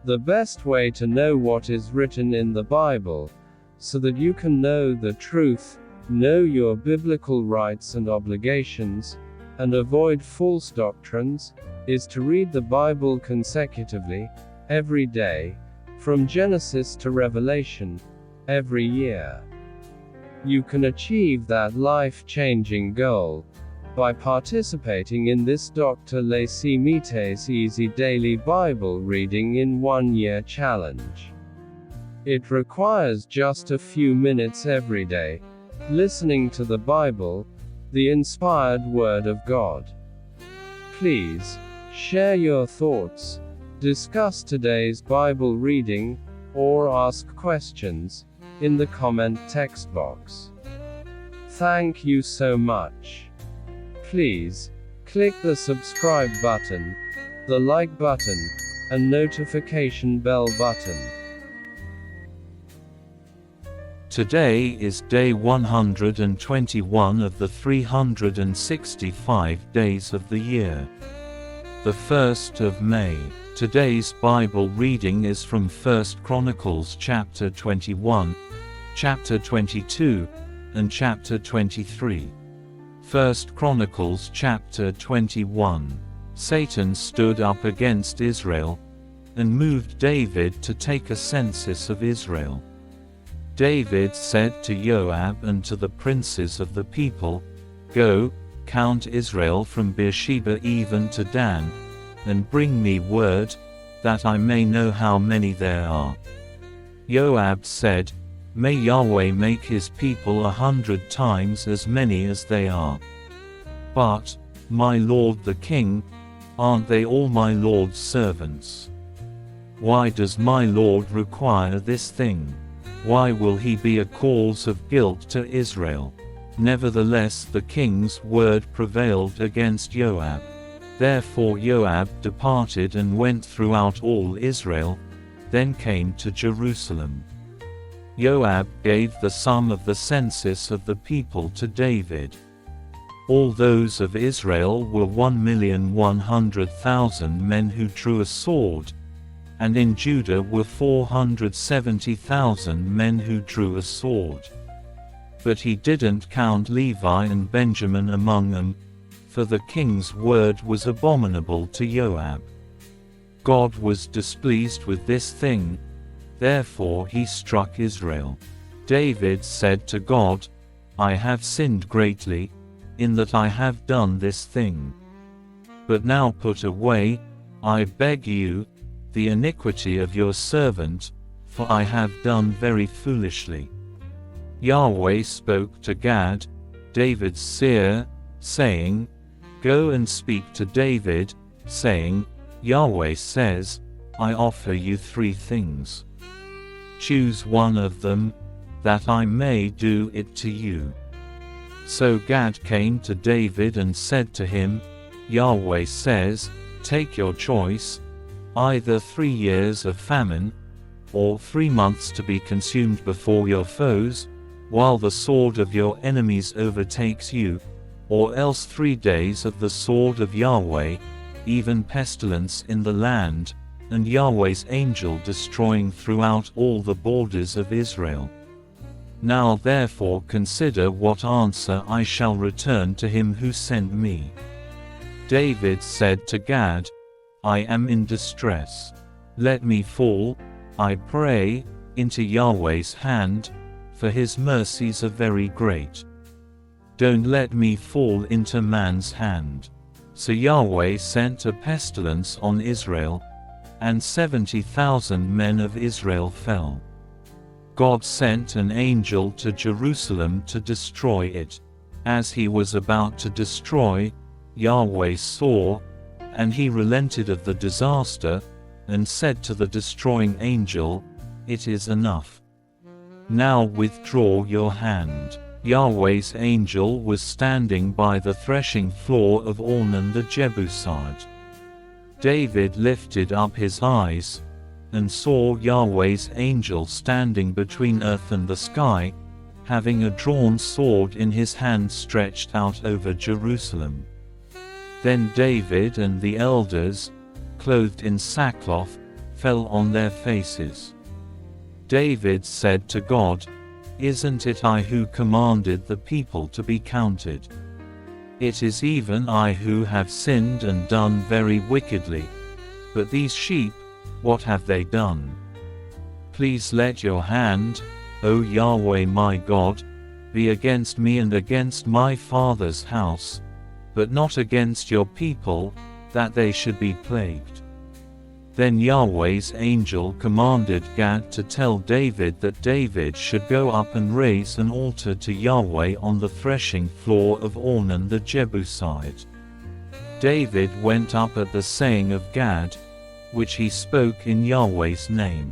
The best way to know what is written in the Bible, so that you can know the truth, know your biblical rights and obligations, and avoid false doctrines, is to read the Bible consecutively, every day, from Genesis to Revelation, every year. You can achieve that life-changing goal by participating in this Dr. Leesi Mitee's Easy Daily Bible Reading in 1 Year Challenge. It requires just a few minutes every day, listening to the Bible, the inspired Word of God. Please, share your thoughts, discuss today's Bible reading, or ask questions, in the comment text box. Thank you so much. Please, click the subscribe button, the like button, and notification bell button. Today is day 121 of the 365 days of the year. The 1st of May. Today's Bible reading is from 1 Chronicles chapter 21, chapter 22, and chapter 23. 1 Chronicles chapter 21. Satan stood up against Israel, and moved David to take a census of Israel. David said to Joab and to the princes of the people, "Go, count Israel from Beersheba even to Dan, and bring me word, that I may know how many there are." Joab said, "May Yahweh make his people 100 times as many as they are. But, my lord the king, aren't they all my lord's servants? Why does my lord require this thing? Why will he be a cause of guilt to Israel?" Nevertheless the king's word prevailed against Joab. Therefore Joab departed and went throughout all Israel, then came to Jerusalem. Joab gave the sum of the census of the people to David. All those of Israel were 1,100,000 men who drew a sword, and in Judah were 470,000 men who drew a sword. But he didn't count Levi and Benjamin among them, for the king's word was abominable to Joab. God was displeased with this thing, therefore he struck Israel. David said to God, "I have sinned greatly, in that I have done this thing. But now put away, I beg you, the iniquity of your servant, for I have done very foolishly." Yahweh spoke to Gad, David's seer, saying, "Go and speak to David, saying, Yahweh says, I offer you 3 things. Choose one of them, that I may do it to you." So Gad came to David and said to him, "Yahweh says, take your choice, either 3 years of famine, or 3 months to be consumed before your foes, while the sword of your enemies overtakes you, or else 3 days of the sword of Yahweh, even pestilence in the land, and Yahweh's angel destroying throughout all the borders of Israel. Now therefore consider what answer I shall return to him who sent me." David said to Gad, "I am in distress. Let me fall, I pray, into Yahweh's hand, for his mercies are very great. Don't let me fall into man's hand." So Yahweh sent a pestilence on Israel, and 70,000 men of Israel fell. God sent an angel to Jerusalem to destroy it. As he was about to destroy, Yahweh saw, and he relented of the disaster, and said to the destroying angel, "It is enough. Now withdraw your hand." Yahweh's angel was standing by the threshing floor of Ornan the Jebusite. David lifted up his eyes, and saw Yahweh's angel standing between earth and the sky, having a drawn sword in his hand stretched out over Jerusalem. Then David and the elders, clothed in sackcloth, fell on their faces. David said to God, "Isn't it I who commanded the people to be counted? It is even I who have sinned and done very wickedly. But these sheep, what have they done? Please let your hand, O Yahweh my God, be against me and against my father's house, but not against your people, that they should be plagued." Then Yahweh's angel commanded Gad to tell David that David should go up and raise an altar to Yahweh on the threshing floor of Ornan the Jebusite. David went up at the saying of Gad, which he spoke in Yahweh's name.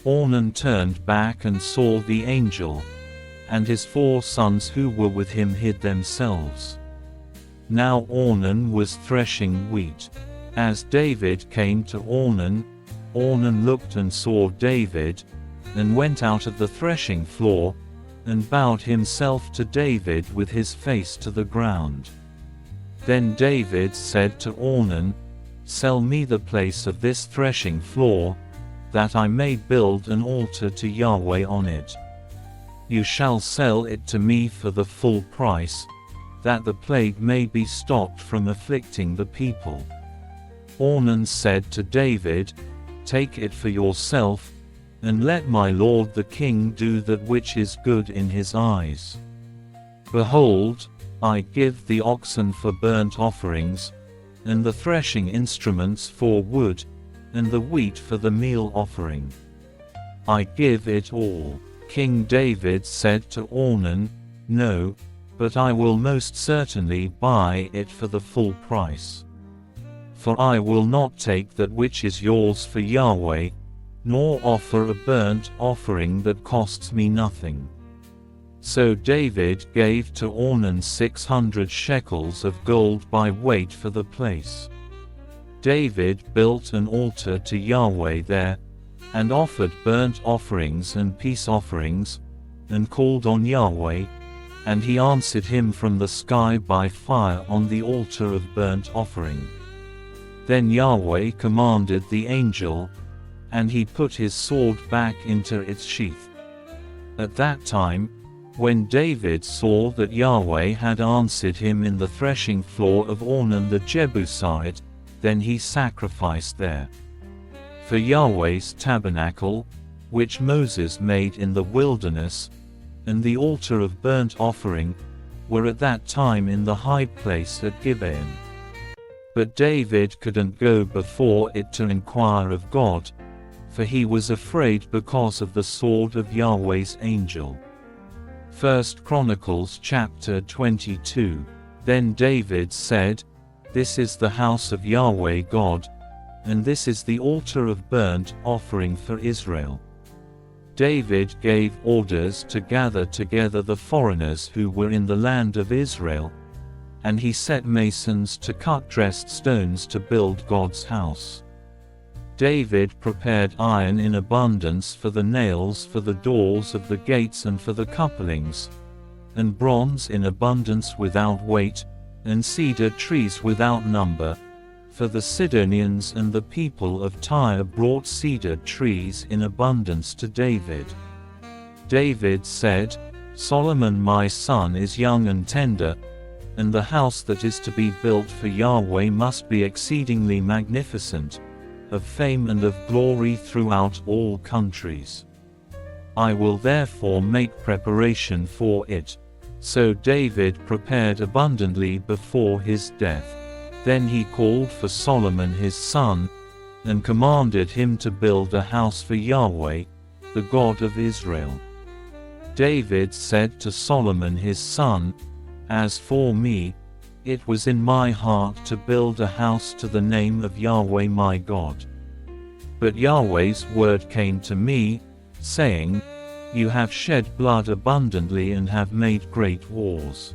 Ornan turned back and saw the angel, and his 4 sons who were with him hid themselves. Now Ornan was threshing wheat. As David came to Ornan, Ornan looked and saw David, and went out of the threshing floor, and bowed himself to David with his face to the ground. Then David said to Ornan, "Sell me the place of this threshing floor, that I may build an altar to Yahweh on it. You shall sell it to me for the full price, that the plague may be stopped from afflicting the people." Ornan said to David, "Take it for yourself, and let my lord the king do that which is good in his eyes. Behold, I give the oxen for burnt offerings, and the threshing instruments for wood, and the wheat for the meal offering. I give it all." King David said to Ornan, "No, but I will most certainly buy it for the full price. For I will not take that which is yours for Yahweh, nor offer a burnt offering that costs me nothing." So David gave to Ornan 600 shekels of gold by weight for the place. David built an altar to Yahweh there, and offered burnt offerings and peace offerings, and called on Yahweh, and he answered him from the sky by fire on the altar of burnt offering. Then Yahweh commanded the angel, and he put his sword back into its sheath. At that time, when David saw that Yahweh had answered him in the threshing floor of Ornan the Jebusite, then he sacrificed there. For Yahweh's tabernacle, which Moses made in the wilderness, and the altar of burnt offering, were at that time in the high place at Gibeon. But David couldn't go before it to inquire of God, for he was afraid because of the sword of Yahweh's angel. 1 Chronicles chapter 22. Then David said, "This is the house of Yahweh God, and this is the altar of burnt offering for Israel." David gave orders to gather together the foreigners who were in the land of Israel, and he set masons to cut dressed stones to build God's house. David prepared iron in abundance for the nails for the doors of the gates and for the couplings, and bronze in abundance without weight, and cedar trees without number, for the Sidonians and the people of Tyre brought cedar trees in abundance to David. David said, "Solomon my son is young and tender, and the house that is to be built for Yahweh must be exceedingly magnificent, of fame and of glory throughout all countries. I will therefore make preparation for it." So David prepared abundantly before his death. Then he called for Solomon his son, and commanded him to build a house for Yahweh, the God of Israel. David said to Solomon his son, "As for me, it was in my heart to build a house to the name of Yahweh my God. But Yahweh's word came to me, saying, You have shed blood abundantly and have made great wars.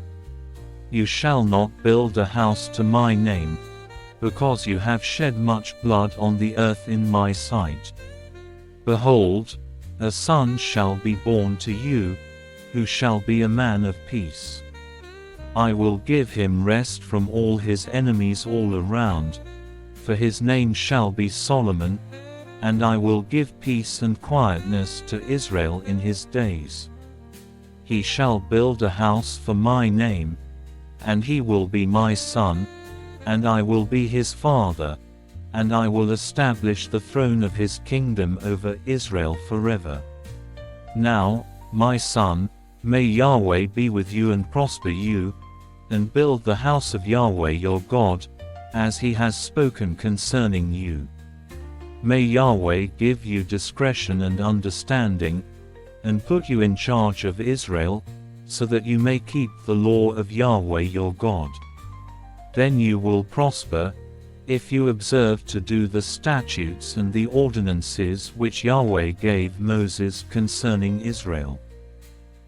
You shall not build a house to my name, because you have shed much blood on the earth in my sight. Behold, a son shall be born to you, who shall be a man of peace. I will give him rest from all his enemies all around, for his name shall be Solomon, and I will give peace and quietness to Israel in his days. He shall build a house for my name, and he will be my son, and I will be his father, and I will establish the throne of his kingdom over Israel forever. Now, my son, may Yahweh be with you and prosper you, and build the house of Yahweh your God, as he has spoken concerning you. May Yahweh give you discretion and understanding, and put you in charge of Israel, so that you may keep the law of Yahweh your God. Then you will prosper, if you observe to do the statutes and the ordinances which Yahweh gave Moses concerning Israel.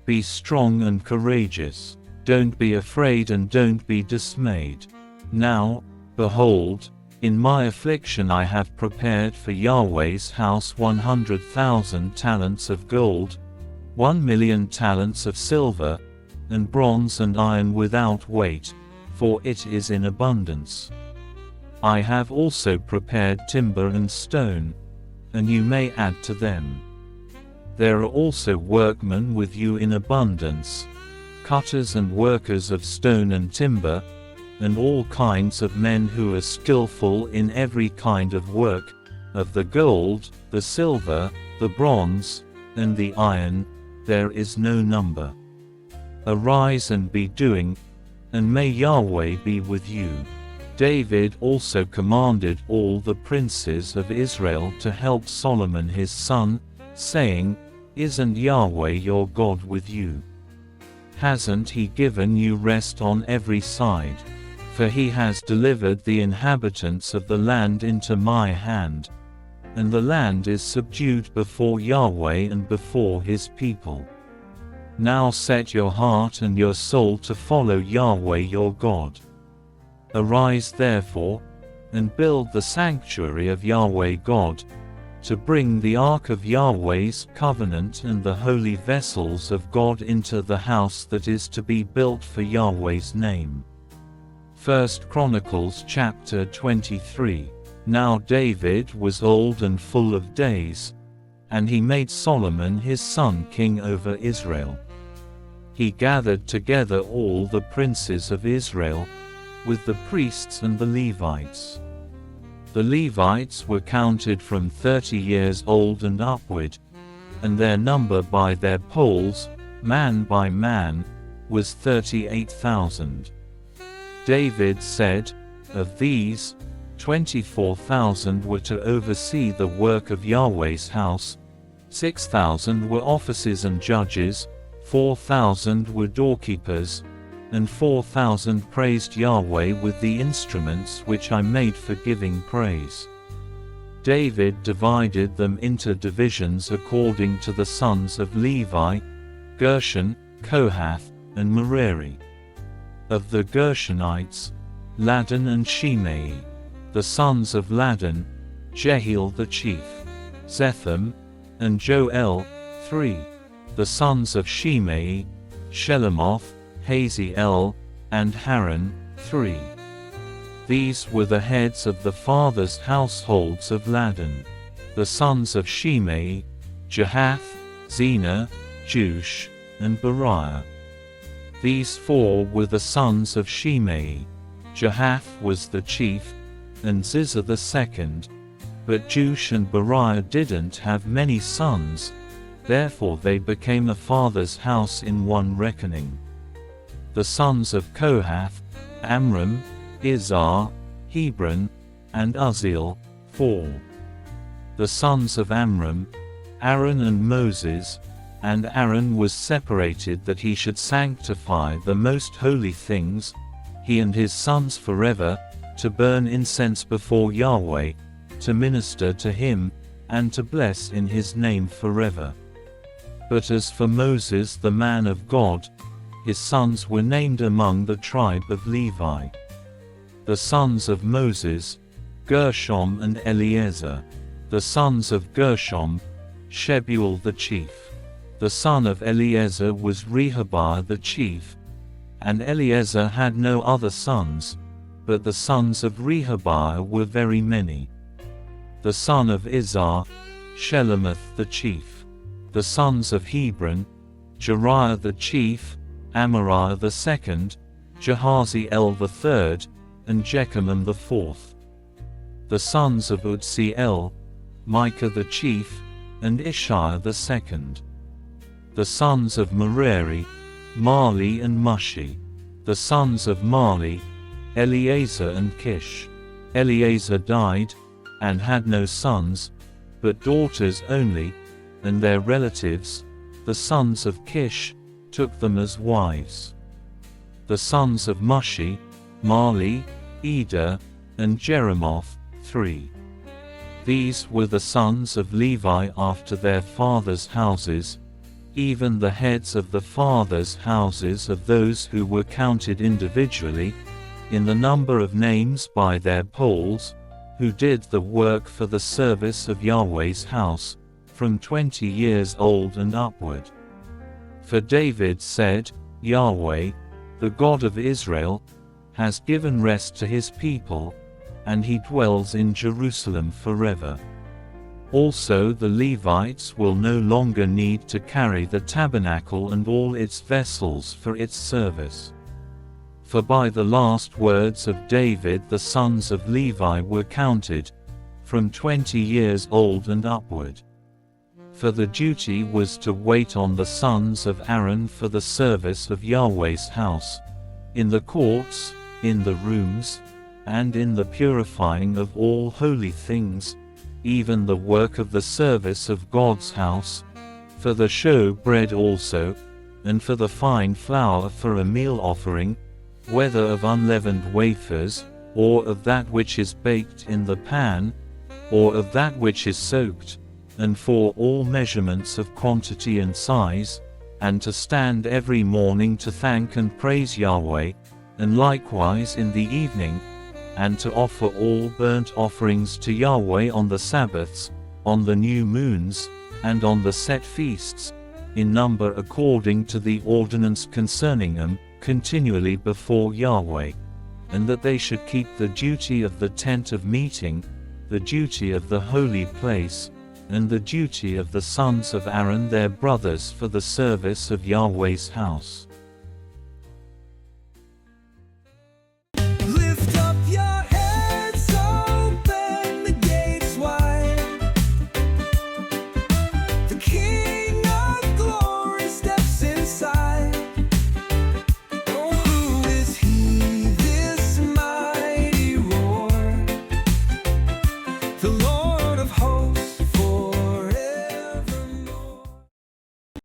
Be strong and courageous. Don't be afraid and don't be dismayed. Now, behold, in my affliction I have prepared for Yahweh's house 100,000 talents of gold, 1,000,000 talents of silver, and bronze and iron without weight, for it is in abundance. I have also prepared timber and stone, and you may add to them. There are also workmen with you in abundance, cutters and workers of stone and timber, and all kinds of men who are skillful in every kind of work, of the gold, the silver, the bronze, and the iron, there is no number. Arise and be doing, and may Yahweh be with you. David also commanded all the princes of Israel to help Solomon his son, saying, Isn't Yahweh your God with you? Hasn't he given you rest on every side? For he has delivered the inhabitants of the land into my hand, and the land is subdued before Yahweh and before his people. Now set your heart and your soul to follow Yahweh your God. Arise therefore, and build the sanctuary of Yahweh God, to bring the ark of Yahweh's covenant and the holy vessels of God into the house that is to be built for Yahweh's name. 1 Chronicles chapter 23. Now David was old and full of days, and he made Solomon his son king over Israel. He gathered together all the princes of Israel, with the priests and the Levites. The Levites were counted from 30 years old and upward, and their number by their polls, man by man, was 38,000. David said, Of these, 24,000 were to oversee the work of Yahweh's house, 6,000 were officers and judges, 4,000 were doorkeepers, and 4,000 praised Yahweh with the instruments which I made for giving praise. David divided them into divisions according to the sons of Levi, Gershon, Kohath, and Merari. Of the Gershonites, Ladan and Shimei. The sons of Ladan, Jehiel the chief, Zetham, and Joel, 3. The sons of Shimei, Shelomoth, Haziel, and Haran, 3. These were the heads of the fathers' households of Ladan. The sons of Shimei, Jahath, Zena, Jush, and Beriah. These 4 were the sons of Shimei. Jahath was the chief, and Ziza the second, but Jush and Beriah didn't have many sons, therefore they became a father's house in one reckoning. The sons of Kohath, Amram, Izhar, Hebron, and Uzziel, 4. The sons of Amram, Aaron and Moses, and Aaron was separated that he should sanctify the most holy things, he and his sons forever, to burn incense before Yahweh, to minister to him, and to bless in his name forever. But as for Moses the man of God, his sons were named among the tribe of Levi. The sons of Moses, Gershom and Eleazar. The sons of Gershom, Shebuel the chief. The son of Eleazar was Rehabiah the chief, and Eleazar had no other sons, but the sons of Rehabiah were very many. The son of Izhar, Shelomoth the chief. The sons of Hebron, Jeriah the chief, Amariah the second, Jahaziel the third, and Jechamim the fourth. The sons of Uzziel, Micah the chief, and Ishiah the second. The sons of Merari, Mahli and Mushi. The sons of Mahli, Eleazar and Kish. Eleazar died, and had no sons, but daughters only, and their relatives, the sons of Kish, took them as wives. The sons of Mushi, Mahli, Eder, and Jeremoth, 3. These were the sons of Levi after their fathers' houses, even the heads of the fathers' houses of those who were counted individually, in the number of names by their polls, who did the work for the service of Yahweh's house, from 20 years old and upward. For David said, Yahweh, the God of Israel, has given rest to his people, and he dwells in Jerusalem forever. Also the Levites will no longer need to carry the tabernacle and all its vessels for its service. For by the last words of David the sons of Levi were counted, from 20 years old and upward. For the duty was to wait on the sons of Aaron for the service of Yahweh's house, in the courts, in the rooms, and in the purifying of all holy things, even the work of the service of God's house, for the show bread also, and for the fine flour for a meal offering, whether of unleavened wafers, or of that which is baked in the pan, or of that which is soaked, and for all measurements of quantity and size, and to stand every morning to thank and praise Yahweh, and likewise in the evening, and to offer all burnt offerings to Yahweh on the Sabbaths, on the new moons, and on the set feasts, in number according to the ordinance concerning them, continually before Yahweh, and that they should keep the duty of the tent of meeting, the duty of the holy place, and the duty of the sons of Aaron their brothers for the service of Yahweh's house. Lift up your heads, open the gates wide. The King of glory steps inside. Oh, who is he, this mighty roar? The Lord